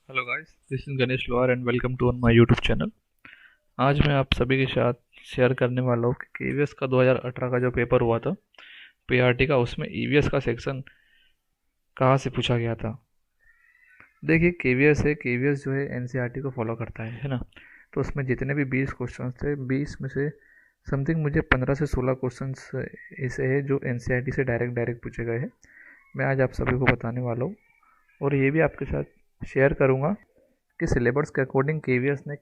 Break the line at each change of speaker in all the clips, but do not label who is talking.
Hello guys, this is Ganesh Lohar and welcome to on my YouTube channel. आज मैं आप सभी के साथ शेयर करने वाला हूँ कि केवीएस का 2018 का जो पेपर हुआ था पीआरटी का, उसमें ईवीएस का सेक्शन कहाँ से पूछा गया था। देखिए, केवीएस जो है एनसीईआरटी को फॉलो करता है ना। तो उसमें जितने भी 20 क्वेश्चन थे, 20 में से समथिंग मुझे 15 से 16 क्वेश्चन ऐसे है जो एनसीईआरटी से डायरेक्ट डायरेक्ट पूछे गए हैं। मैं आज आप सभी को बताने वाला हूँ और ये भी आपके साथ शेयर करूँगा कि सिलेबस के अकॉर्डिंग केवीएस ने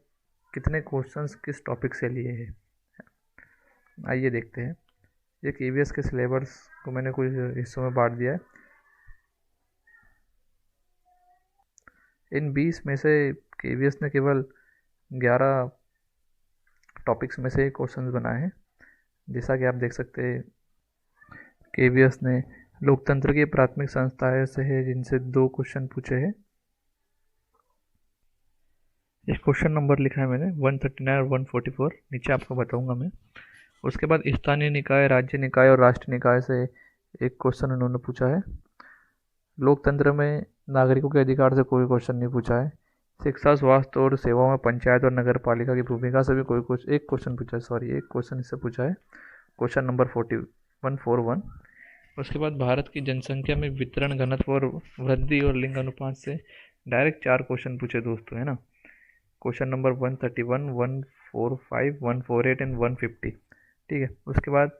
कितने क्वेश्चंस किस टॉपिक से लिए हैं। आइए देखते हैं। ये केवीएस के सिलेबस को मैंने कुछ हिस्सों में बांट दिया है। इन 20 में से केवीएस ने केवल 11 टॉपिक्स में से क्वेश्चंस बनाए हैं। जैसा कि आप देख सकते हैं, केवीएस ने लोकतंत्र की प्राथमिक संस्थाएं से है जिनसे 2 क्वेश्चन पूछे हैं। ये क्वेश्चन नंबर लिखा है मैंने 139 और 144, नीचे आपको बताऊंगा मैं। उसके बाद स्थानीय निकाय, राज्य निकाय और राष्ट्र निकाय से एक क्वेश्चन उन्होंने पूछा है। लोकतंत्र में नागरिकों के अधिकार से कोई क्वेश्चन नहीं पूछा है। शिक्षा, स्वास्थ्य और सेवाओं में पंचायत और नगर पालिका की भूमिका से भी एक क्वेश्चन पूछा है। एक क्वेश्चन इससे पूछा है, क्वेश्चन नंबर 141। उसके बाद भारत की जनसंख्या में वितरण, घनत्व और वृद्धि और लिंग अनुपात से डायरेक्ट 4 क्वेश्चन पूछे दोस्तों, है ना। Question number 131, 145, 148 and 150। ठीक है। उसके बाद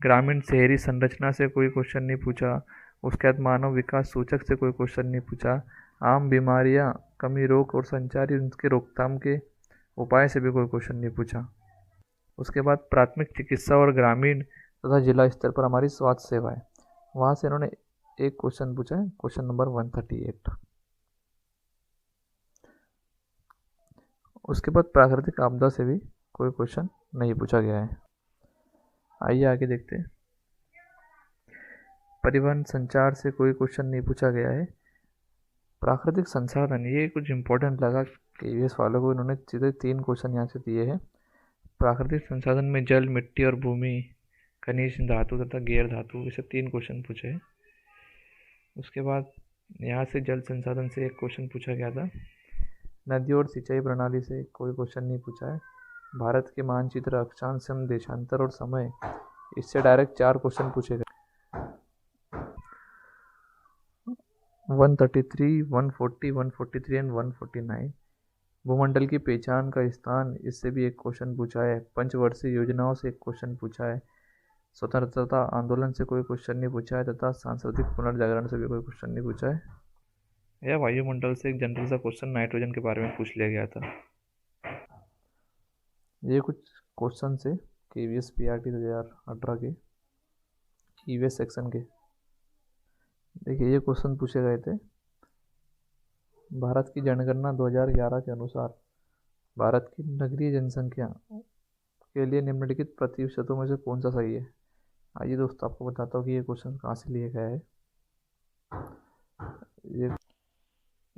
ग्रामीण शहरी संरचना से कोई क्वेश्चन नहीं पूछा। उसके बाद मानव विकास सूचक से कोई क्वेश्चन नहीं पूछा। आम बीमारियां, कमी, रोग और संचारी उनके रोकथाम के उपाय से भी कोई क्वेश्चन नहीं पूछा। उसके बाद प्राथमिक चिकित्सा और ग्रामीण तथा जिला स्तर पर हमारी स्वास्थ्य सेवाएं, वहाँ से इन्होंने एक क्वेश्चन पूछा है, क्वेश्चन नंबर 138। उसके बाद प्राकृतिक आपदा से भी कोई क्वेश्चन नहीं पूछा गया है। आइए आगे देखते हैं। परिवहन संचार से कोई क्वेश्चन नहीं पूछा गया है। प्राकृतिक संसाधन, ये कुछ इंपॉर्टेंट लगा केवीएस वालों को, इन्होंने सीधे 3 क्वेश्चन यहाँ से दिए हैं। प्राकृतिक संसाधन में जल, मिट्टी और भूमि, खनिज, धातु तथा गैर धातु, ऐसे 3 क्वेश्चन पूछे हैं। उसके बाद यहाँ से जल संसाधन से एक क्वेश्चन पूछा गया था। नदी और सिंचाई प्रणाली से कोई क्वेश्चन नहीं पूछा है। भारत के मानचित्र, अक्षांश, देशांतर और समय, इससे डायरेक्ट 4 क्वेश्चन पूछे गए। 133, 140, 143 एंड 149। भूमंडल की पहचान का स्थान, इससे भी एक क्वेश्चन पूछा है। पंचवर्षीय योजनाओं से एक क्वेश्चन पूछा है। स्वतंत्रता आंदोलन से कोई क्वेश्चन नहीं पूछा है तथा सांस्कृतिक पुनर्जागरण से भी कोई क्वेश्चन नहीं पूछा है। यह वायुमंडल से एक जनरल सा क्वेश्चन नाइट्रोजन के बारे में पूछ लिया गया था। ये कुछ क्वेश्चन से केवीएस पीआरटी 2018 के ईवीएस सेक्शन के। देखिए, ये क्वेश्चन पूछे गए थे। भारत की जनगणना 2011 के अनुसार भारत की नगरीय जनसंख्या के लिए निम्नलिखित प्रतिशतों में से कौन सा सही है। आइए दोस्तों, आपको बताता हूँ कि ये क्वेश्चन कहाँ से लिया गया है।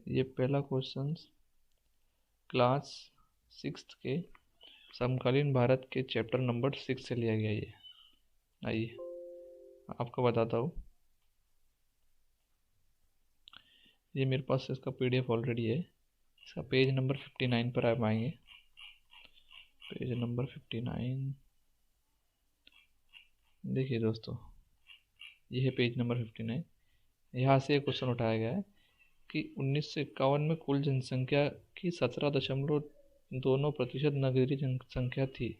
ये पहला क्वेश्चन क्लास 6 के समकालीन भारत के चैप्टर नंबर 6 से लिया गया है। आइए आपको बताता हूँ। ये मेरे पास इसका पीडीएफ ऑलरेडी है। इसका पेज नंबर 59 पर आप आएंगे। पेज नंबर 59, देखिए दोस्तों, ये है पेज नंबर 59। यहाँ से एक क्वेश्चन उठाया गया है कि 1951 में कुल जनसंख्या की 17.2% नगरीय जनसंख्या थी,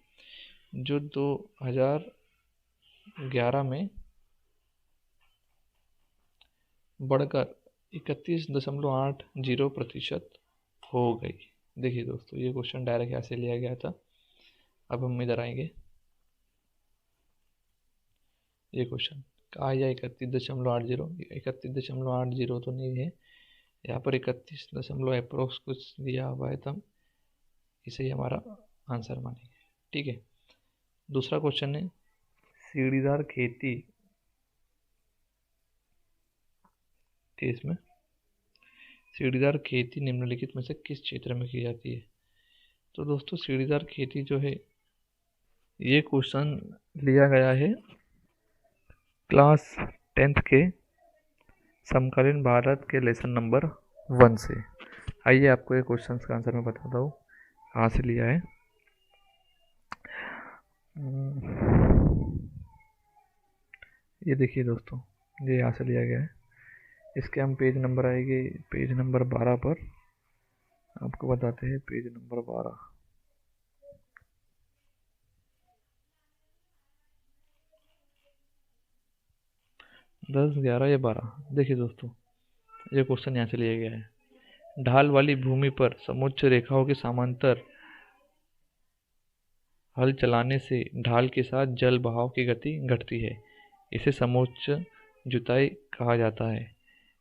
जो 2011 में बढ़कर 31.80% हो गई। देखिए दोस्तों, ये क्वेश्चन डायरेक्ट यहाँ से लिया गया था। अब हम इधर आएंगे। ये क्वेश्चन कहा या 31.80, 31.80 तो नहीं है, यहाँ पर 31 दशमलव अप्रोक्स कुछ दिया हुआ है, तब इसे ही हमारा आंसर मानेंगे। ठीक है। दूसरा क्वेश्चन है सीढ़ीदार खेती थी। इसमें सीढ़ीदार खेती निम्नलिखित में से किस क्षेत्र में की जाती है। तो दोस्तों, सीढ़ीदार खेती जो है, ये क्वेश्चन लिया गया है क्लास 10th के समकालीन भारत के लेसन नंबर 1 से। आइए आपको ये क्वेश्चन का आंसर मैं बताता हूँ कहाँ से लिया है। ये देखिए दोस्तों, ये यहाँ से लिया गया है। इसके हम पेज नंबर आएंगे पेज नंबर 12 पर। आपको बताते हैं पेज नंबर 12। दस, 11 या 12। देखिए दोस्तों, ये क्वेश्चन यहाँ से लिया गया है। ढाल वाली भूमि पर समोच्च रेखाओं के समांतर हल चलाने से ढाल के साथ जल बहाव की गति घटती है। इसे समोच्च जुताई कहा जाता है।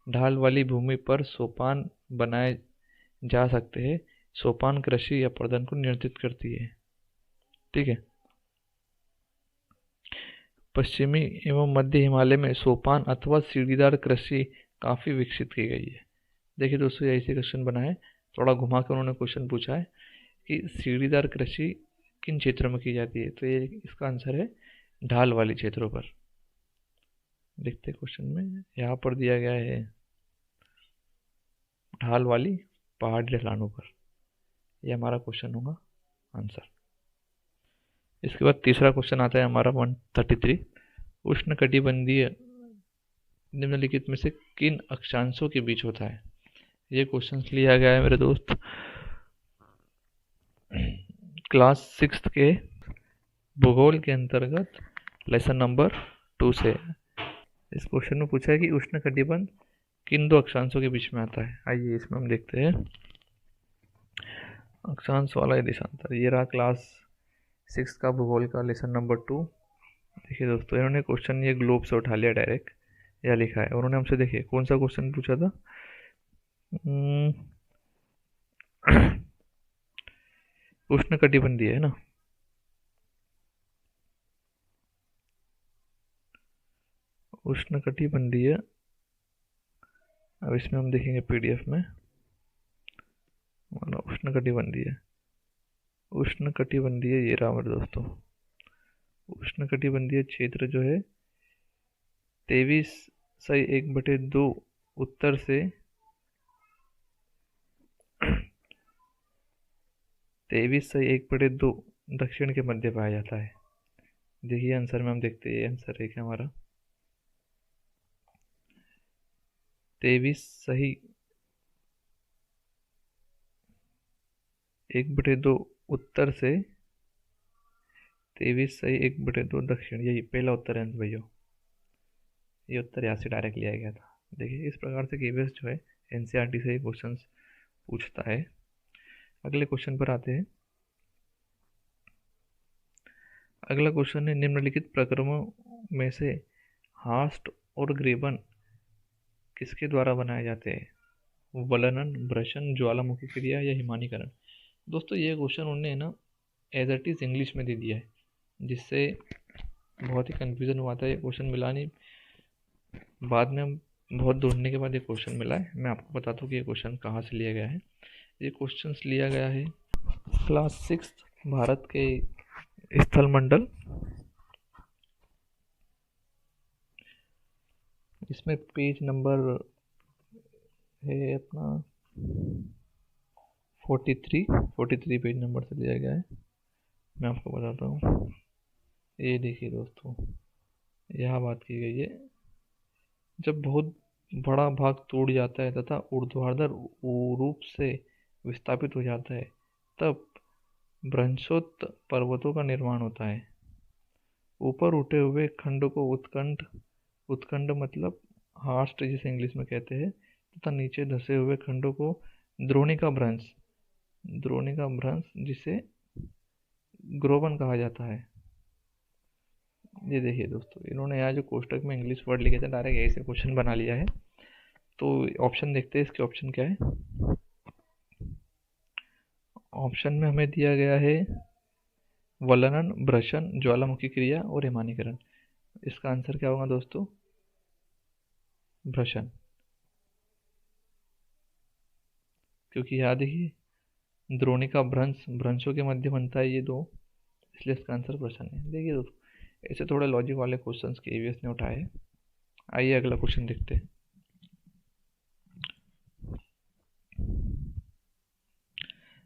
ढाल वाली भूमि पर सोपान बनाए जा सकते हैं। सोपान कृषि या प्रदन को नियंत्रित करती है। ठीक है। पश्चिमी एवं मध्य हिमालय में सोपान अथवा सीढ़ीदार कृषि काफ़ी विकसित की गई है। देखिए दोस्तों, ऐसे क्वेश्चन बना है, थोड़ा घुमा कर उन्होंने क्वेश्चन पूछा है कि सीढ़ीदार कृषि किन क्षेत्रों में की जाती है। तो ये इसका आंसर है ढाल वाली क्षेत्रों पर। देखते क्वेश्चन में यहाँ पर दिया गया है ढाल वाली पहाड़ी ढलानों पर। ये हमारा क्वेश्चन होगा आंसर। इसके बाद तीसरा क्वेश्चन आता है हमारा 133। उष्णकटिबंधीय निम्नलिखित में से किन अक्षांशों के बीच होता है। ये क्वेश्चन लिया गया है मेरे दोस्त क्लास 6 के भूगोल के अंतर्गत लेसन नंबर 2 से। इस क्वेश्चन में पूछा है कि उष्णकटिबंध किन दो अक्षांशों के बीच में आता है। आइए इसमें हम देखते हैं अक्षांश वाला देशांतर। ये रहा क्लास 6 का भूगोल का लेसन नंबर 2। देखिए दोस्तों, इन्होंने क्वेश्चन ये ग्लोब से उठा लिया डायरेक्ट, यह लिखा है। उन्होंने हमसे देखिए कौन सा क्वेश्चन पूछा था। उष्णकटिबंधीय है ना, उष्णकटिबंधीय। अब इसमें हम देखेंगे पीडीएफ में उष्णकटिबंधीय। उष्णकटिबंधीय ये रहा मेरे दोस्तों। उष्णकटिबंधीय क्षेत्र जो है 23/1/2 उत्तर से 23/1/2 दक्षिण के मध्य पाया जाता है। देखिए आंसर में हम देखते हैं, आंसर है क्या हमारा 23/1/2 उत्तर से 23/1/2 दक्षिण। यही पहला उत्तर है भैया। ये उत्तर यहाँ से डायरेक्ट लिया गया था। देखिए इस प्रकार से केवीएस जो है एनसीईआरटी से क्वेश्चन पूछता है। अगले क्वेश्चन पर आते हैं। अगला क्वेश्चन है निम्नलिखित प्रक्रमों में से हास्ट और ग्रेबन किसके द्वारा बनाए जाते हैं। वलनन, ब्रशन, ज्वालामुखी क्रिया या हिमानीकरण। दोस्तों ये क्वेश्चन उन्होंने ना एज इट इज़ इंग्लिश में दे दिया है, जिससे बहुत ही कन्फ्यूज़न हुआ था। ये क्वेश्चन मिला नहीं, बाद में हम बहुत ढूंढने के बाद ये क्वेश्चन मिला है। मैं आपको बताता हूँ कि ये क्वेश्चन कहाँ से लिया गया है। ये क्वेश्चन लिया गया है क्लास 6 भारत के स्थल मंडल। इसमें पेज नंबर है अपना 43 पेज नंबर से लिया गया है। मैं आपको बताता हूँ। ये देखिए दोस्तों, यह बात की गई है, जब बहुत बड़ा भाग टूट जाता है तथा ऊर्ध्वाधर रूप से विस्थापित हो जाता है, तब भ्रंशोत्त पर्वतों का निर्माण होता है। ऊपर उठे हुए खंड को उत्खंड मतलब हास्ट जिसे इंग्लिश में कहते हैं, तथा नीचे धसे हुए खंडों को द्रोणिका भ्रंश जिसे ग्रोवन कहा जाता है। ये देखिए दोस्तों, इन्होंने यहाँ जो कोष्टक में इंग्लिश वर्ड लिखे थे डायरेक्ट यही से क्वेश्चन बना लिया है। तो ऑप्शन देखते हैं, इसके ऑप्शन क्या है। ऑप्शन में हमें दिया गया है वलनन, ब्रशन, ज्वालामुखी क्रिया और हिमानीकरण। इसका आंसर क्या होगा दोस्तों, ब्रशन। क्योंकि याद देखिए द्रोणिका भ्रंशों के मध्य बनता है ये दो, इसलिए इसका आंसर ब्रशन है। देखिए दोस्तों, ऐसे थोड़े लॉजिक वाले क्वेश्चंस के ईवीएस ने उठाए। आइए अगला क्वेश्चन देखते हैं।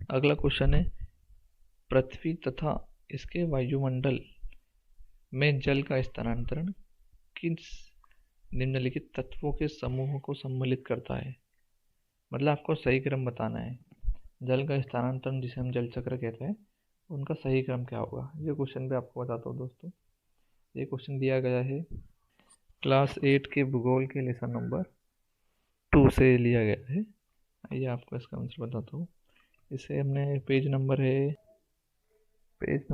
अगला क्वेश्चन है, पृथ्वी तथा इसके वायुमंडल में जल का स्थानांतरण किस निम्नलिखित तत्वों के समूह को सम्मिलित करता है। मतलब आपको सही क्रम बताना है। जल का स्थानांतरण जिसे हम जल चक्र कहते हैं, उनका सही क्रम क्या होगा, ये क्वेश्चन भी आपको बताता हूँ दोस्तों। ये क्वेश्चन दिया गया है क्लास 8 के भूगोल के लेसन नंबर 2 से लिया गया है। आइए आपको इसका आंसर बताता हूँ। इसे हमने पेज नंबर 40, पेज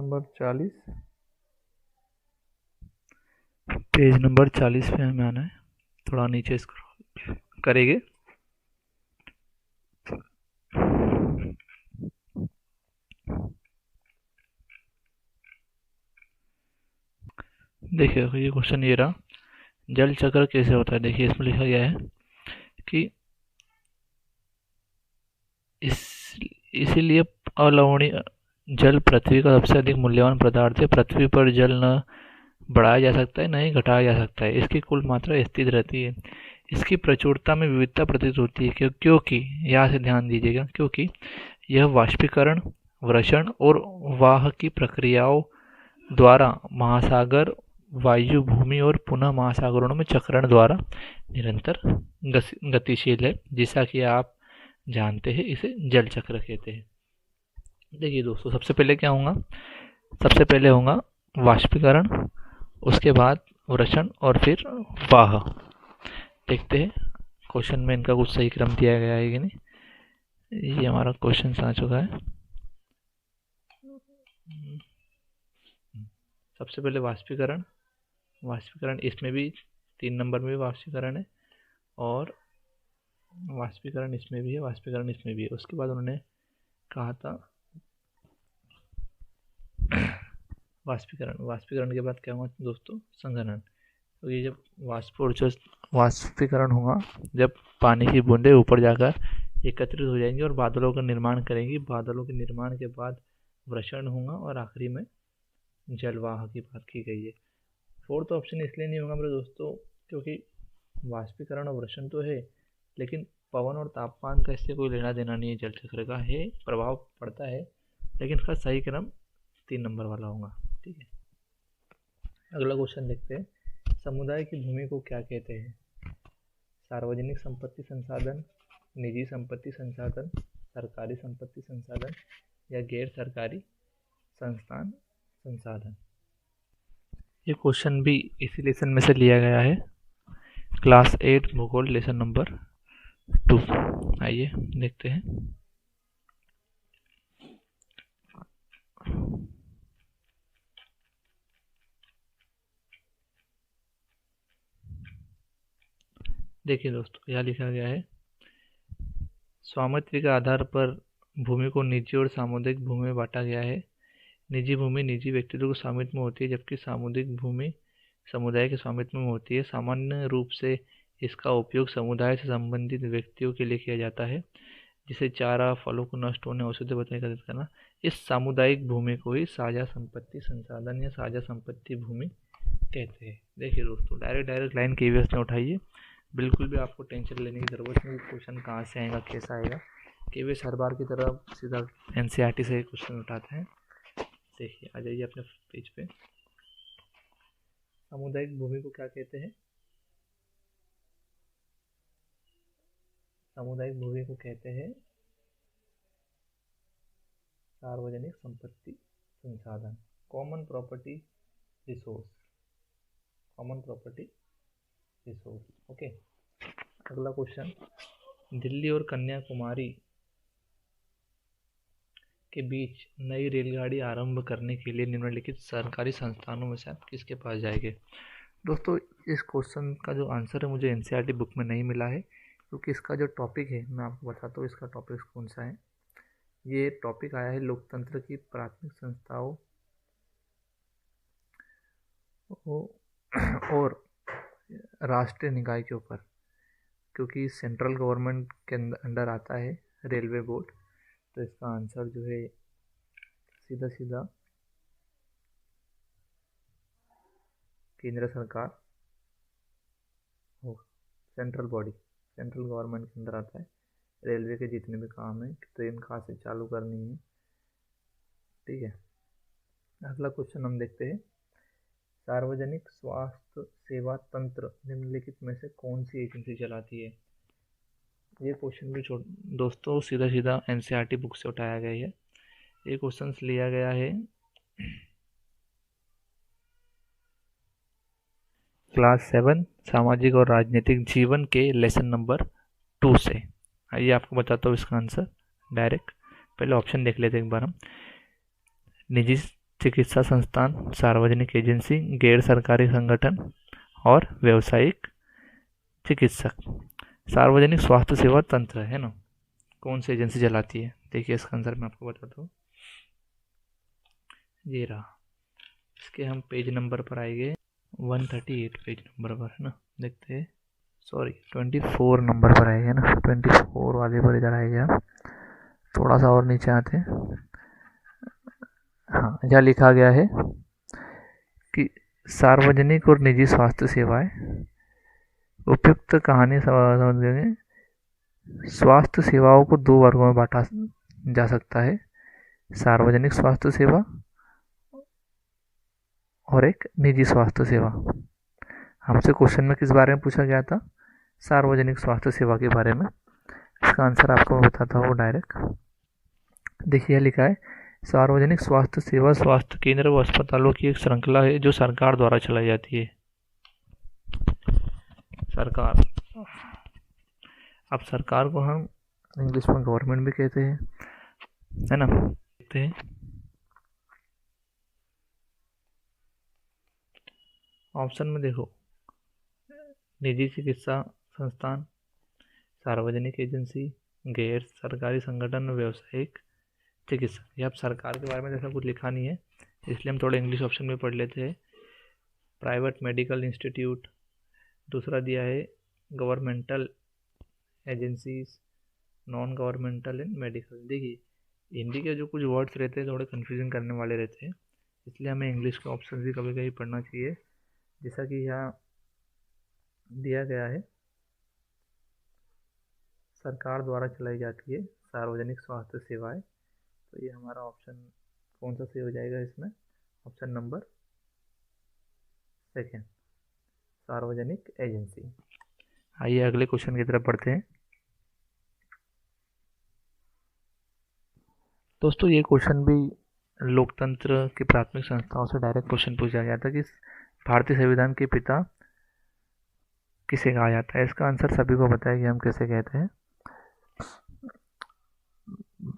नंबर 40 पे हमें आना है, थोड़ा नीचे स्क्रॉल करेंगे। देखिए ये क्वेश्चन ये रहा, जल चक्र कैसे होता है। देखिए इसमें लिखा गया है कि इसीलिए अलवणीय जल पृथ्वी का सबसे अधिक मूल्यवान पदार्थ है। पृथ्वी पर जल न बढ़ाया जा सकता है, न ही घटाया जा सकता है। इसकी कुल मात्रा स्थिर रहती है। इसकी प्रचुरता में विविधता प्रतीत होती है क्योंकि यहाँ से ध्यान दीजिएगा, क्योंकि यह वाष्पीकरण, वर्षण और वाह की प्रक्रियाओं द्वारा महासागर, वायु, भूमि और पुनः महासागरों में चक्रण द्वारा निरंतर गतिशील है। जैसा कि आप जानते हैं, इसे जल चक्र कहते हैं। देखिए दोस्तों, सबसे पहले क्या होगा, सबसे पहले होगा वाष्पीकरण, उसके बाद वर्षण और फिर वाह। देखते हैं क्वेश्चन में इनका कुछ सही क्रम दिया गया है कि नहीं। ये हमारा क्वेश्चन आ चुका है। सबसे पहले वाष्पीकरण, वाष्पीकरण इसमें भी 3 नंबर में भी वाष्पीकरण है, और वाष्पीकरण इसमें भी है, वाष्पीकरण इसमें भी है। उसके बाद उन्होंने कहा था वाष्पीकरण, वाष्पीकरण के बाद क्या हुआ दोस्तों, संघनन। तो ये जब वाष्पीकरण होगा, जब पानी की बूंदें ऊपर जाकर एकत्रित हो जाएंगी और बादलों का निर्माण करेंगी। बादलों के निर्माण के बाद वर्षण होगा और आखिरी में जलवाह की बात की गई है। फोर्थ ऑप्शन इसलिए नहीं होगा मेरे दोस्तों, क्योंकि वाष्पीकरण और वर्षण तो है, लेकिन पवन और तापमान का इससे कोई लेना देना नहीं है। जल चक्र का है, प्रभाव पड़ता है, लेकिन इसका सही क्रम 3 नंबर वाला होगा। ठीक है, अगला क्वेश्चन देखते हैं। समुदाय की भूमि को क्या कहते हैं। सार्वजनिक संपत्ति संसाधन, निजी संपत्ति संसाधन, सरकारी संपत्ति संसाधन या गैर सरकारी संस्थान संसाधन। ये क्वेश्चन भी इसी लेसन में से लिया गया है, क्लास 8 भूगोल लेसन नंबर 2। आइए देखते हैं। देखिए दोस्तों, यहाँ लिखा गया है, स्वामित्व के आधार पर भूमि को निजी और सामुदायिक भूमि में बांटा गया है। निजी भूमि निजी व्यक्तित्व के स्वामित्व में होती है, जबकि सामुदायिक भूमि समुदाय के स्वामित्व में होती है। सामान्य रूप से इसका उपयोग समुदाय से संबंधित व्यक्तियों के लिए किया जाता है, जिसे चारा, फलों को नष्ट होने, औषधि बताने का करना। इस सामुदायिक भूमि को ही साझा संपत्ति संसाधन या साझा संपत्ति भूमि कहते हैं। देखिए दोस्तों, डायरेक्ट लाइन केवीएस ने उठाइए, बिल्कुल भी आपको टेंशन लेने की ज़रूरत नहीं। क्वेश्चन कहाँ से आएगा, कैसा आएगा, केवीएस हर बार की तरह सीधा एनसीईआरटी से क्वेश्चन उठाते हैं। देखिए, आ जाइए अपने पेज पे। सामुदायिक भूमि को क्या कहते हैं, सामुदायिक भूमि को कहते हैं सार्वजनिक संपत्ति संसाधन, common property resource, common property resource. Okay, अगला क्वेश्चन, दिल्ली और कन्याकुमारी के बीच नई रेलगाड़ी आरंभ करने के लिए निम्नलिखित सरकारी संस्थानों में से आप किसके पास जाएंगे। दोस्तों, इस क्वेश्चन का जो आंसर है मुझे एनसीईआरटी बुक में नहीं मिला है, क्योंकि इसका जो टॉपिक है, मैं आपको बताता हूँ इसका टॉपिक कौन सा है। ये टॉपिक आया है लोकतंत्र की प्राथमिक संस्थाओं और राष्ट्रीय निकाय के ऊपर, क्योंकि सेंट्रल गवर्नमेंट के अंडर आता है रेलवे बोर्ड। तो इसका आंसर जो है सीधा सीधा केंद्र सरकार हो, सेंट्रल बॉडी, सेंट्रल गवर्नमेंट के अंदर आता है रेलवे के जितने भी काम है, ट्रेन कहाँ से चालू करनी है। ठीक है, अगला क्वेश्चन हम देखते हैं। सार्वजनिक स्वास्थ्य सेवा तंत्र निम्नलिखित में से कौन सी एजेंसी चलाती है। ये क्वेश्चन भी दोस्तों सीधा सीधा एनसीईआरटी बुक से उठाया गया है। ये क्वेश्चन लिया गया है क्लास 7 सामाजिक और राजनीतिक जीवन के लेसन नंबर 2 से। आइए आपको बताता हूँ इसका आंसर डायरेक्ट। पहले ऑप्शन देख लेते हैं एक बार हम। निजी चिकित्सा संस्थान, सार्वजनिक एजेंसी, गैर सरकारी संगठन और व्यावसायिक चिकित्सक। सार्वजनिक स्वास्थ्य सेवा तंत्र है ना, कौन सी एजेंसी चलाती है। देखिए इसका आंसर मैं आपको बताता हूँ, ये रहा। इसके हम पेज नंबर पर आएंगे 138 पेज नंबर पर, है ना। देखते हैं, सॉरी 24 नंबर पर आएगा ना, 24 वाले पर इधर आएगा हम। थोड़ा सा और नीचे आते हैं। हाँ, यहाँ लिखा गया है कि सार्वजनिक और निजी स्वास्थ्य सेवाएं उपयुक्त कहानी समझ गए। स्वास्थ्य सेवाओं को 2 वर्गों में बांटा जा सकता है, सार्वजनिक स्वास्थ्य सेवा और एक निजी स्वास्थ्य सेवा। हमसे क्वेश्चन में किस बारे में पूछा गया था, सार्वजनिक स्वास्थ्य सेवा के बारे में। इसका आंसर आपको मैं बताता हूँ डायरेक्ट। देखिए लिखा है, सार्वजनिक स्वास्थ्य सेवा स्वास्थ्य केंद्र व अस्पतालों की एक श्रृंखला है जो सरकार द्वारा चलाई जाती है। सरकार, अब सरकार को हम इंग्लिश में गवर्नमेंट भी कहते हैं, है ना। देखते हैं ऑप्शन में, देखो निजी चिकित्सा संस्थान, सार्वजनिक एजेंसी, गैर सरकारी संगठन, व्यावसायिक चिकित्सा। ये अब सरकार के बारे में जैसा कुछ लिखा नहीं है, इसलिए हम थोड़ा इंग्लिश ऑप्शन में पढ़ लेते हैं। प्राइवेट मेडिकल इंस्टीट्यूट, दूसरा दिया है governmental agencies, non governmental and medical. देखिए हिंदी के जो कुछ वर्ड्स रहते हैं थोड़े कन्फ्यूजन करने वाले रहते हैं, इसलिए हमें इंग्लिश के ऑप्शन भी कभी कभी पढ़ना चाहिए। जैसा कि यहाँ दिया गया है, सरकार द्वारा चलाई जाती है सार्वजनिक स्वास्थ्य सेवाएं, तो ये हमारा ऑप्शन कौन सा सही हो जाएगा इसमें, ऑप्शन नंबर 2, सार्वजनिक एजेंसी। आइए अगले क्वेश्चन की तरफ बढ़ते हैं। दोस्तों ये क्वेश्चन भी लोकतंत्र की प्राथमिक संस्थाओं से डायरेक्ट क्वेश्चन पूछा गया था कि भारतीय संविधान के पिता किसे कहा जाता है। इसका आंसर सभी को पता है कि हम कैसे कहते हैं,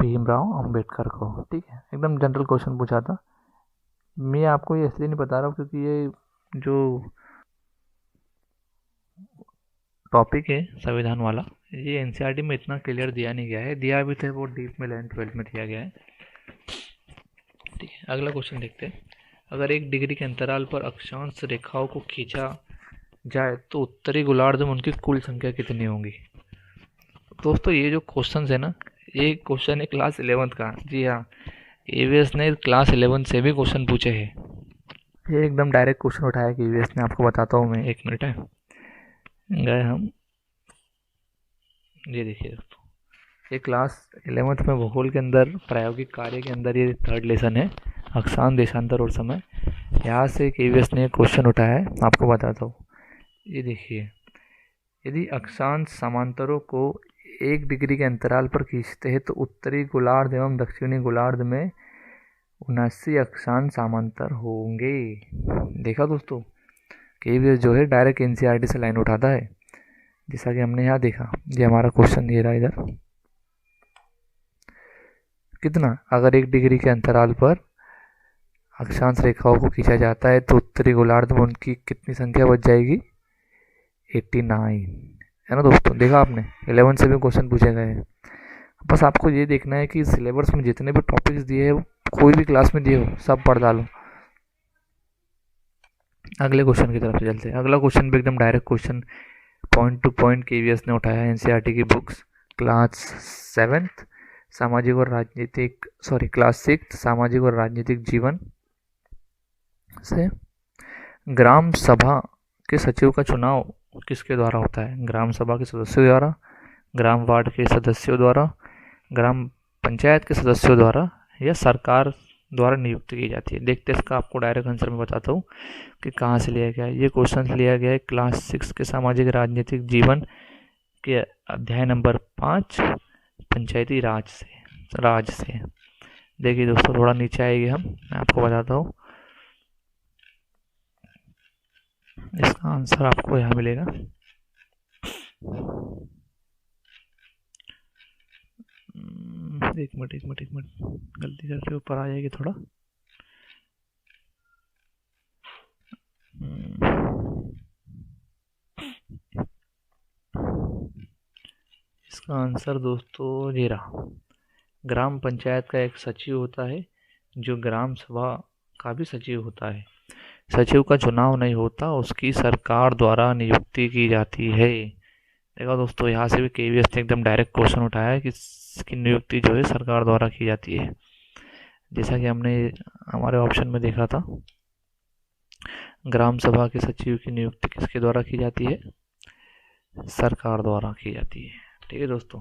भीमराव अंबेडकर को। ठीक है, एकदम जनरल क्वेश्चन पूछा था। मैं आपको ये इसलिए नहीं बता रहा हूँ क्योंकि ये जो टॉपिक है संविधान वाला, ये एनसीईआरटी में इतना क्लियर दिया नहीं गया है, दिया भी थे वो डीप में 11th-12th में दिया गया है। ठीक है, अगला क्वेश्चन देखते हैं। अगर एक डिग्री के अंतराल पर अक्षांश रेखाओं को खींचा जाए तो उत्तरी गोलार्ध में उनकी कुल संख्या कितनी होगी। दोस्तों ये जो क्वेश्चन है ना, ये क्वेश्चन है क्लास 11th का। जी हाँ, ईवीएस ने क्लास 11th से भी क्वेश्चन पूछे हैं। ये एकदम डायरेक्ट क्वेश्चन उठाया कि ईवीएस ने, आपको बताता हूँ मैं, 1 मिनट है गए हम। ये देखिए दोस्तों, ये क्लास 11th में भूगोल के अंदर प्रायोगिक कार्य के अंदर ये 3rd लेसन है, अक्षांश देशांतर और समय। यहाँ से ईवीएस ने क्वेश्चन उठाया है, आपको बताता हूँ। ये देखिए, यदि अक्षांश समांतरों को 1 डिग्री के अंतराल पर खींचते हैं तो उत्तरी गोलार्ध एवं दक्षिणी गोलार्ध में 79 अक्षांश समांतर होंगे। देखा दोस्तों, ईवीएस जो है डायरेक्ट एनसीईआरटी से लाइन उठाता है, जैसा कि हमने यहाँ देखा। ये हमारा क्वेश्चन ये रहा इधर, कितना, अगर 1 डिग्री के अंतराल पर अक्षांश रेखाओं को खींचा जाता है तो उत्तरी गोलार्ध में उनकी कितनी संख्या बच जाएगी, 89, है ना दोस्तों। देखा आपने, 11 से भी क्वेश्चन पूछे गए हैं। बस आपको ये देखना है कि सिलेबस में जितने भी टॉपिक्स दिए हैं, कोई भी क्लास में दिए हो, सब पढ़ डालो। अगले क्वेश्चन की तरफ से चलते हैं। अगला क्वेश्चन भी एकदम direct question, point two point के ईवीएस ने उठाया है एनसीईआरटी की बुक्स। क्लास 7 सामाजिक और राजनीतिक, क्लास 6 सामाजिक और राजनीतिक जीवन से, ग्राम सभा के सचिव का चुनाव किसके द्वारा होता है, ग्राम सभा के सदस्यों द्वारा, ग्राम वार्ड के सदस्यों द्वारा, ग्राम पंचायत के सदस्यों द्वारा या सरकार द्वारा नियुक्त की जाती है। देखते हैं इसका आपको डायरेक्ट आंसर मैं बताता हूँ कि कहाँ से लिया गया है। ये क्वेश्चन लिया गया है क्लास 6 के सामाजिक राजनीतिक जीवन के अध्याय नंबर 5 पंचायती राज से। देखिए दोस्तों, थोड़ा नीचे आएगी, मैं आपको बताता हूँ। इसका आंसर आपको यहाँ मिलेगा। एक मिनट गलती करके ऊपर आ जाएगी थोड़ा। इसका आंसर दोस्तों ये रहा। ग्राम पंचायत का एक सचिव होता है जो ग्राम सभा का भी सचिव होता है। सचिव का चुनाव नहीं होता, उसकी सरकार द्वारा नियुक्ति की जाती है। देखा दोस्तों, यहाँ से भी केवीएस ने एकदम डायरेक्ट क्वेश्चन उठाया है कि इसकी नियुक्ति जो है सरकार द्वारा की जाती है। जैसा कि हमने हमारे ऑप्शन में देखा था, ग्राम सभा के सचिव की नियुक्ति किसके द्वारा की जाती है? सरकार द्वारा की जाती है। ठीक है दोस्तों,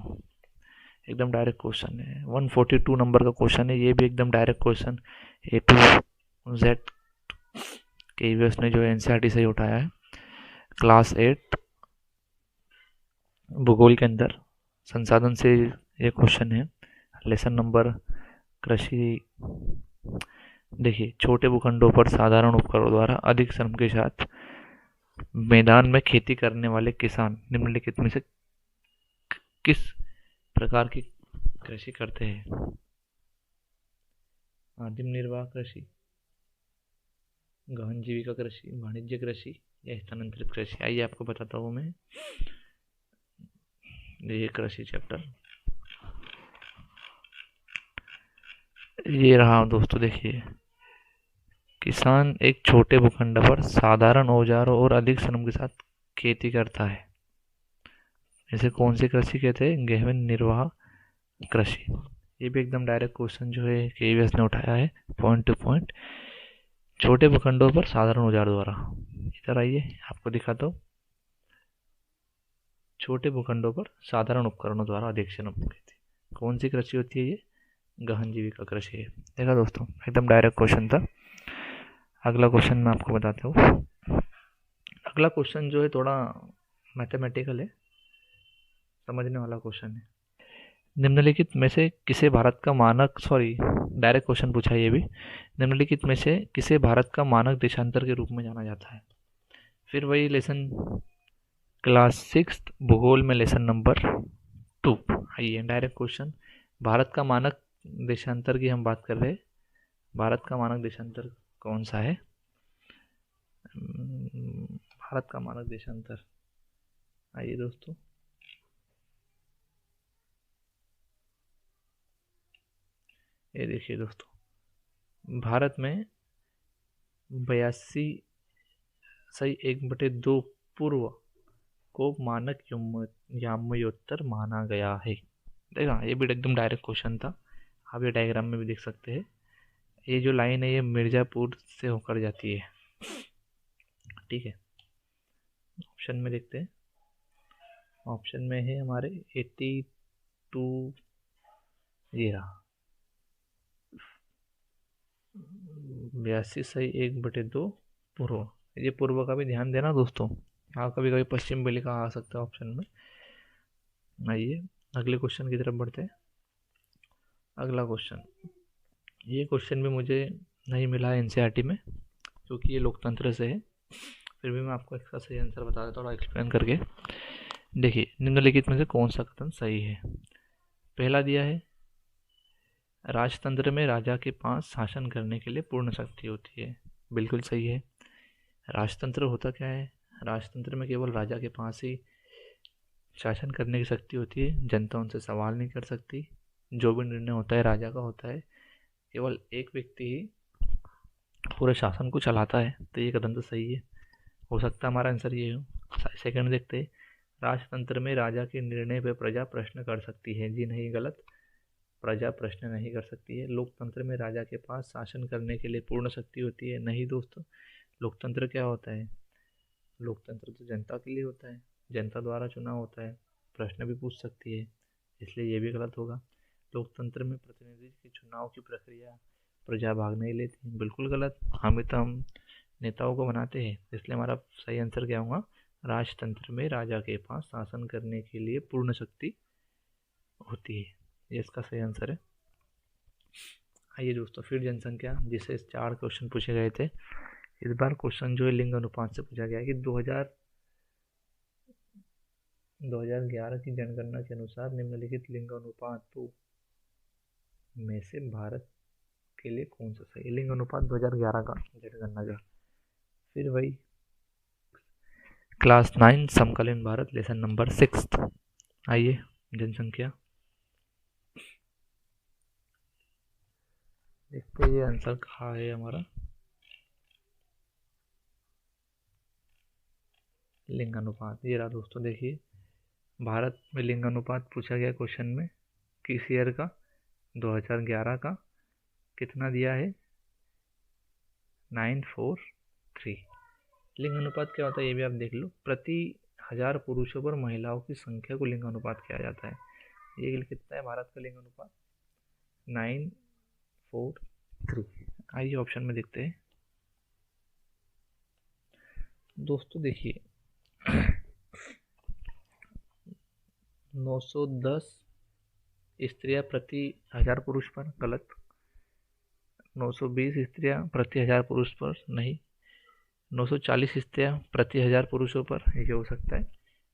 एकदम डायरेक्ट क्वेश्चन है। 142 नंबर का क्वेश्चन है, ये भी एकदम direct question A to Z KVS ने जो एनसीईआरटी से ही उठाया है। क्लास 8 भूगोल के अंदर संसाधन से ये क्वेश्चन है, लेसन नंबर कृषि। देखिए, छोटे भूखंडों पर साधारण उपकरणों द्वारा अधिक श्रम के साथ मैदान में खेती करने वाले किसान निम्नलिखित में से किस प्रकार की कृषि करते हैं? आदिम निर्वाह कृषि, गहन जीविका कृषि, वाणिज्य कृषि या स्थानांतरित कृषि। आइए आपको बताता हूँ मैं। ये कृषि चैप्टर ये रहा दोस्तों। देखिए, किसान एक छोटे भूखंड पर साधारण औजारों और अधिक श्रम के साथ खेती करता है। इसे कौन सी कृषि कहते हैं? गहन निर्वाह कृषि। ये भी एकदम डायरेक्ट क्वेश्चन जो है केवीएस ने उठाया है, पॉइंट टू पॉइंट। छोटे भूखंडों पर साधारण औजार द्वारा। इधर आइए, आपको दिखाता हूँ। छोटे भूखंडों पर साधारण उपकरणों द्वारा अधिक श्रम खेती, कौन सी कृषि होती है? ये गहन जीविका कृषि है। देखा दोस्तों, एकदम डायरेक्ट क्वेश्चन था। अगला क्वेश्चन मैं आपको बताता हूँ। अगला क्वेश्चन जो है थोड़ा मैथमेटिकल है, समझने वाला क्वेश्चन है। निम्नलिखित में से किसे भारत का मानक डायरेक्ट क्वेश्चन पूछा है ये भी। निम्नलिखित में से किसे भारत का मानक देशांतर के रूप में जाना जाता है? फिर वही लेसन क्लास 6 भूगोल में लेसन नंबर 2। आइए, डायरेक्ट क्वेश्चन। भारत का मानक देशांतर की हम बात कर रहे हैं। भारत का मानक देशांतर कौन सा है? भारत का मानक देशांतर, आइए दोस्तों, ये देखिए दोस्तों, भारत में 82/1/2 पूर्व को मानक याम्योत्तर माना गया है। देखा, ये भी एकदम डायरेक्ट क्वेश्चन था। आप ये डायग्राम में भी देख सकते हैं। ये जो लाइन है ये मिर्जापुर से होकर जाती है। ठीक है, ऑप्शन में देखते हैं। ऑप्शन में है हमारे 82, ये रहा 82/1/2 पूर्व। ये पूर्व का भी ध्यान देना दोस्तों, यहाँ कभी कभी पश्चिम भी लिखा आ सकता है ऑप्शन में। आइए अगले क्वेश्चन की तरफ बढ़ते हैं। अगला क्वेश्चन, ये क्वेश्चन भी मुझे नहीं मिला है एनसीईआरटी में, क्योंकि ये लोकतंत्र से है। फिर भी मैं आपको इसका सही आंसर बता देता हूँ, थोड़ा एक्सप्लेन करके। देखिए, निम्नलिखित में से कौन सा कथन सही है? पहला दिया है, राजतंत्र में राजा के पास शासन करने के लिए पूर्ण शक्ति होती है। बिल्कुल सही है। राजतंत्र होता क्या है? राजतंत्र में केवल राजा के पास ही शासन करने की शक्ति होती है, जनता उनसे सवाल नहीं कर सकती। जो भी निर्णय होता है राजा का होता है, केवल एक व्यक्ति ही पूरे शासन को चलाता है। तो ये कथन तो सही है, हो सकता है हमारा आंसर ये हो। सेकंड देखते हैं, राजतंत्र में राजा के निर्णय पर प्रजा प्रश्न कर सकती है। जी नहीं, गलत, प्रजा प्रश्न नहीं कर सकती है। लोकतंत्र में राजा के पास शासन करने के लिए पूर्ण शक्ति होती है। नहीं दोस्तों, लोकतंत्र क्या होता है? लोकतंत्र तो जनता के लिए होता है, जनता द्वारा चुनाव होता है। प्रश्न भी पूछ सकती है, इसलिए ये भी गलत होगा। लोकतंत्र में प्रतिनिधि के चुनाव की प्रक्रिया प्रजा भाग नहीं लेती, बिल्कुल गलत। हम नेताओं को बनाते हैं, इसलिए हमारा सही आंसर क्या होगा, राजतंत्र में राजा के पास शासन करने के लिए पूर्ण शक्ति होती है, ये इसका सही आंसर है। आइए दोस्तों, फिर जनसंख्या, जिसे 4 क्वेश्चन पूछे गए थे, इस बार क्वेश्चन जो है लिंग अनुपात से पूछा गया है कि 2011 की जनगणना के अनुसार निम्नलिखित लिंग अनुपातों में से भारत के लिए कौन सा सही। लिंग अनुपात 2011 का जनगणना का, फिर वही क्लास 9 समकालीन भारत लेसन नंबर 6। आइए जनसंख्या देखते हैं, ये आंसर कहाँ है हमारा। लिंग अनुपात ये रहा दोस्तों, देखिए भारत में लिंग अनुपात पूछा गया क्वेश्चन में, किस ईयर का, 2011 का। कितना दिया है, 943। लिंग अनुपात क्या होता है ये भी आप देख लो, प्रति 1000 पुरुषों पर महिलाओं की संख्या को लिंग अनुपात किया जाता है। ये कितना है भारत का लिंग अनुपात, 943। आइए ऑप्शन में देखते हैं दोस्तों, देखिए 910 स्त्रियां प्रति 1000 पुरुष पर, गलत। 920 स्त्रियां प्रति 1000 पुरुष पर, नहीं। 940 स्त्रियां प्रति 1000 पुरुषों पर, ये हो सकता है।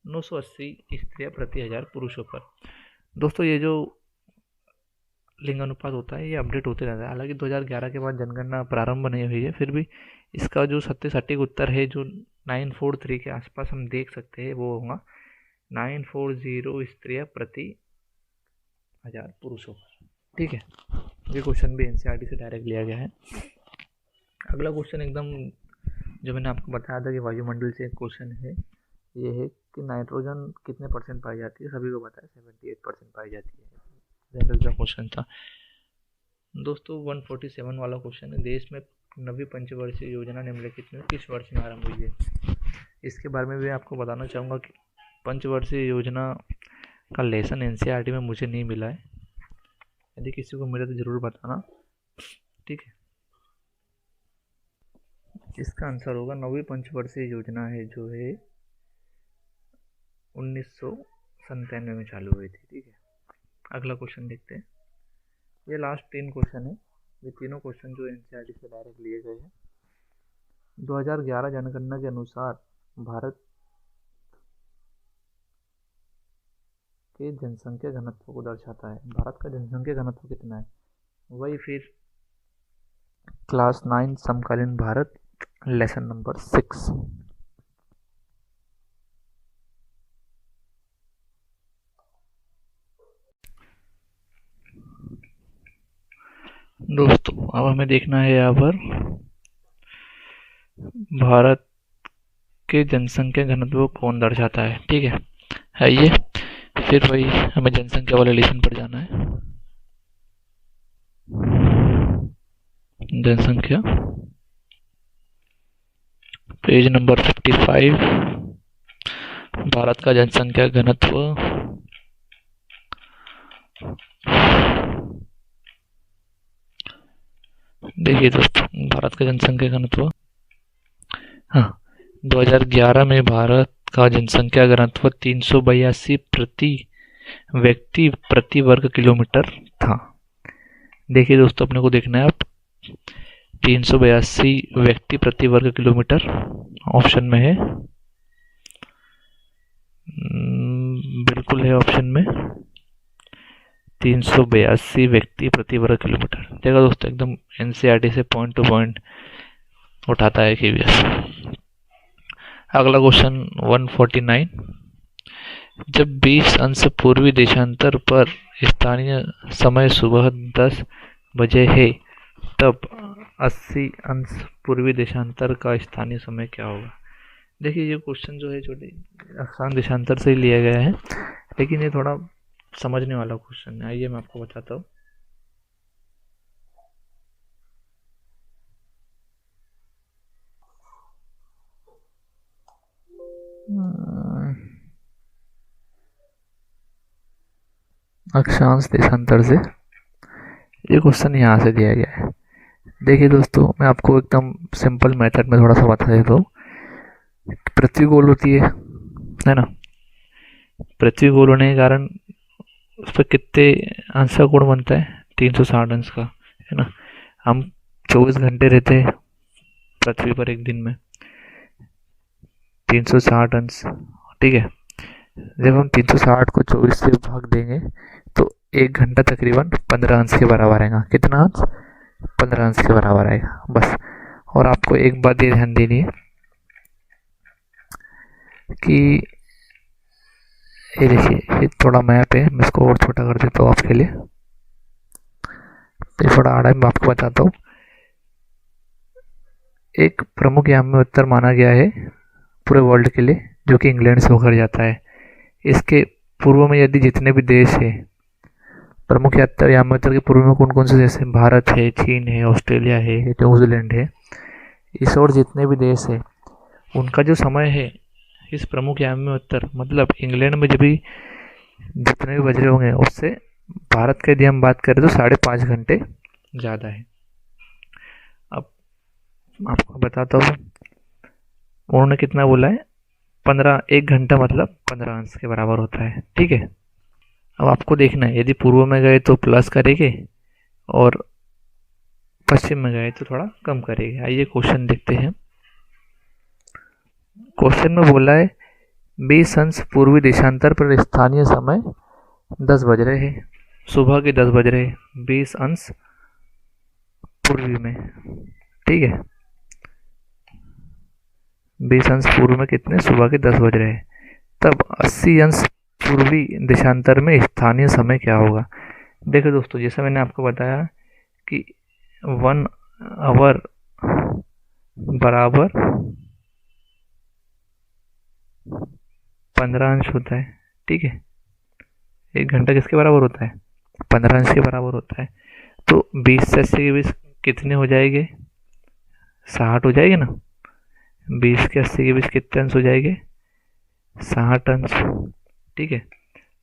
980 स्त्रियां प्रति 1000 पुरुषों पर। दोस्तों ये जो लिंग अनुपात होता है ये अपडेट होते रहता है, हालांकि 2011 के बाद जनगणना प्रारंभ नहीं हुई है, फिर भी इसका जो सटीक उत्तर है जो 943 के आसपास हम देख सकते हैं, वो होगा 940 स्त्रियां प्रति 1000 पुरुषों पर। ठीक है, ये क्वेश्चन भी एनसीईआरटी से डायरेक्ट लिया गया है। अगला क्वेश्चन एकदम जो मैंने आपको बताया था कि वायुमंडल से एक क्वेश्चन है, ये है कि नाइट्रोजन कितने परसेंट पाई जाती है, सभी को पता है 78% पाई जाती है, जनरल का क्वेश्चन था दोस्तों। 147 वाला क्वेश्चन है, देश में 9वीं पंचवर्षीय योजना निम्नलिखित में किस वर्ष में आरंभ हुई है। इसके बारे में भी आपको बताना चाहूँगा कि पंचवर्षीय योजना का लेसन एनसीईआरटी में मुझे नहीं मिला है, यदि किसी को मिले तो ज़रूर बताना, ठीक है। इसका आंसर होगा 9वीं पंचवर्षीय योजना है जो है 1997 में चालू हुई थी, ठीक है। अगला क्वेश्चन देखते हैं, ये लास्ट 3 क्वेश्चन है, ये तीनों क्वेश्चन जो एनसीईआरटी से डायरेक्ट लिए गए हैं। 2011 जनगणना के अनुसार भारत के जनसंख्या घनत्व को दर्शाता है, भारत का जनसंख्या घनत्व कितना है, वही फिर क्लास 9 समकालीन भारत लेसन नंबर 6। दोस्तों अब हमें देखना है यहाँ पर भारत के जनसंख्या घनत्व को कौन दर्शाता है, ठीक है ये फिर वही हमें जनसंख्या वाले लेसन पर जाना है। जनसंख्या पेज नंबर 55, भारत का जनसंख्या घनत्व देखिए दोस्तों, भारत का जनसंख्या घनत्व 2011 में भारत का जनसंख्या घनत्व 382 प्रति व्यक्ति प्रति वर्ग किलोमीटर था। देखिए दोस्तों, अपने को देखना है आप 382 व्यक्ति प्रति वर्ग किलोमीटर ऑप्शन में है, बिल्कुल है ऑप्शन में 382 व्यक्ति प्रति वर्ग किलोमीटर। देखा दोस्तों, एकदम एनसीईआरटी से पॉइंट टू पॉइंट उठाता है केवीएस। अगला क्वेश्चन 149, जब 20 अंश पूर्वी देशांतर पर स्थानीय समय सुबह 10 बजे है, तब 80 अंश पूर्वी देशांतर का स्थानीय समय क्या होगा। देखिए ये क्वेश्चन जो है छोटे आसान देशांतर से ही लिया गया है, लेकिन ये थोड़ा समझने वाला क्वेश्चन है। आइए मैं आपको बताता हूँ। अक्षांश देशांतर से। ये क्वेश्चन यहाँ से दिया गया है। देखिए दोस्तों, मैं आपको एकदम सिंपल मेथड में थोड़ा सा बता देता हूँ। पृथ्वी गोल होती है ना। पृथ्वी गोल होने के कारण उस पर कितने अंश का कोण बनता है? 360 अंश का, है ना। हम 24 घंटे रहते हैं पृथ्वी पर एक दिन में, 360 अंश, ठीक है। जब हम 360 को 24 से भाग देंगे तो एक घंटा तकरीबन 15 अंश के बराबर आएगा। कितना अंश? 15 अंश के बराबर आएगा, बस। और आपको एक बात ये ध्यान देनी है कि ये देखिए, ये थोड़ा मैप है, मैं इसको और छोटा कर देता हूँ आपके लिए। तो थोड़ा आड़ा मैं आपको बताता हूँ। एक प्रमुख यामी उत्तर माना गया है पूरे वर्ल्ड के लिए, जो कि इंग्लैंड से होकर जाता है। इसके पूर्व में यदि जितने भी देश है, प्रमुख यामी उत्तर के पूर्व में कौन कौन से देश हैं? भारत है, चीन है, ऑस्ट्रेलिया है, न्यूजीलैंड है। इस और जितने भी देश है उनका जो समय है इस प्रमुख यामी उत्तर, मतलब इंग्लैंड में जब भी जितने भी बज रहे होंगे उससे भारत के यदि हम बात करें तो 5.5 घंटे ज़्यादा है। अब आपको बताता हूँ, उन्होंने कितना बोला है? 15, 1 घंटा मतलब 15 अंश के बराबर होता है, ठीक है। अब आपको देखना है, यदि पूर्व में गए तो प्लस करेंगे और पश्चिम में गए तो थोड़ा कम करेंगे। आइए क्वेश्चन देखते हैं। क्वेश्चन में बोला है 20 अंश पूर्वी देशांतर पर स्थानीय समय 10 बज रहे हैं, सुबह के 10 बज रहे हैं 20 अंश पूर्वी में, ठीक है। 20 अंश पूर्व में कितने? सुबह के 10 बज रहे हैं। तब 80 अंश पूर्वी देशांतर में स्थानीय समय क्या होगा? देखो दोस्तों, जैसा मैंने आपको बताया कि 1 आवर बराबर 15 अंश होता है, ठीक है। 1 घंटा किसके बराबर होता है? 15 अंश के बराबर होता है। तो 20 से 80 के बीच कितने हो जाएंगे? 60 हो जाएंगे ना। 20 के 80 के बीच कितने अंश हो जाएंगे? 60 अंश, ठीक है।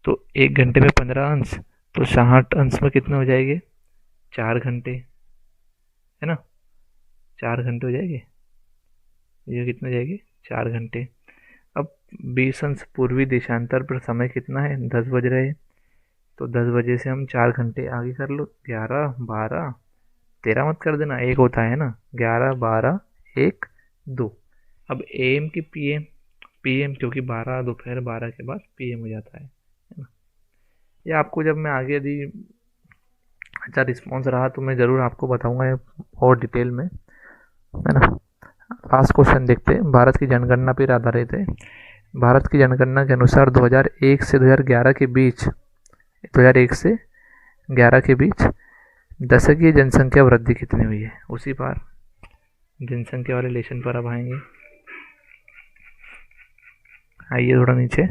तो 1 घंटे में 15 अंश, तो 60 अंश में कितने हो जाएंगे? 4 घंटे, है ना। 4 घंटे हो जाएंगे। ये कितने हो जाएंगे? 4 घंटे। अब 20 अंश पूर्वी देशांतर पर समय कितना है? 10 बज रहे हैं। तो 10 बजे से हम 4 घंटे आगे कर लो। 11, 12, 13 मत कर देना, 1 होता है ना। 11, 12, 1, 2। अब AM की PM क्योंकि 12 दोपहर 12 के बाद PM हो जाता है ना। ये आपको जब मैं आगे यदि अच्छा रिस्पॉन्स रहा तो मैं ज़रूर आपको बताऊंगा और डिटेल में, है ना। लास्ट क्वेश्चन देखते हैं। भारत की जनगणना पर आधारित है। भारत की जनगणना के अनुसार 2001 से 2011 के बीच 2001 से 11 के बीच दशकीय जनसंख्या वृद्धि कितनी हुई है? उसी पर जनसंख्या वाले लेशन पर अब आएंगे। आइए थोड़ा नीचे।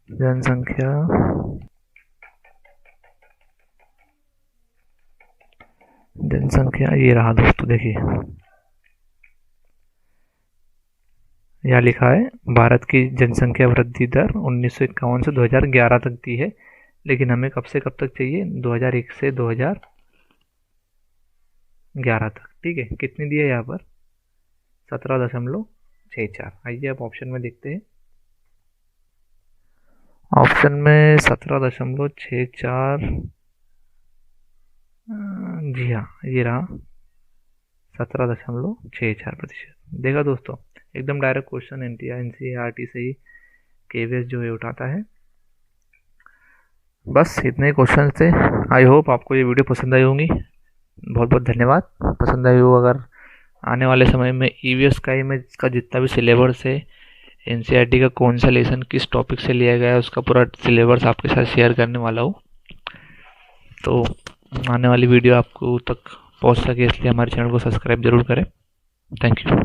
जनसंख्या ये रहा दोस्तों, देखिए यहाँ लिखा है भारत की जनसंख्या वृद्धि दर 1951 से 2011 तक दी है, लेकिन हमें कब से कब तक चाहिए? 2001 से 2011 तक, ठीक है। कितनी दी है यहाँ पर? 17.64। आइए अब ऑप्शन में देखते हैं। ऑप्शन में 17.64, जी हाँ, ये रहा 17.64%। देखा दोस्तों, एकदम डायरेक्ट क्वेश्चन NCERT से ही KVS जो है उठाता है। बस इतने ही क्वेश्चन थे। आई होप आपको ये वीडियो पसंद आई होंगी। बहुत बहुत धन्यवाद। पसंद आई हो अगर आने वाले समय में EVS का इमेज का जितना भी सिलेबस है, NCERT का कौन सा लेसन किस टॉपिक से लिया गया है, उसका पूरा सिलेबस आपके साथ शेयर करने वाला हूँ। तो आने वाली वीडियो आपको तक पहुँच सके इसलिए हमारे चैनल को सब्सक्राइब जरूर करें। Thank you.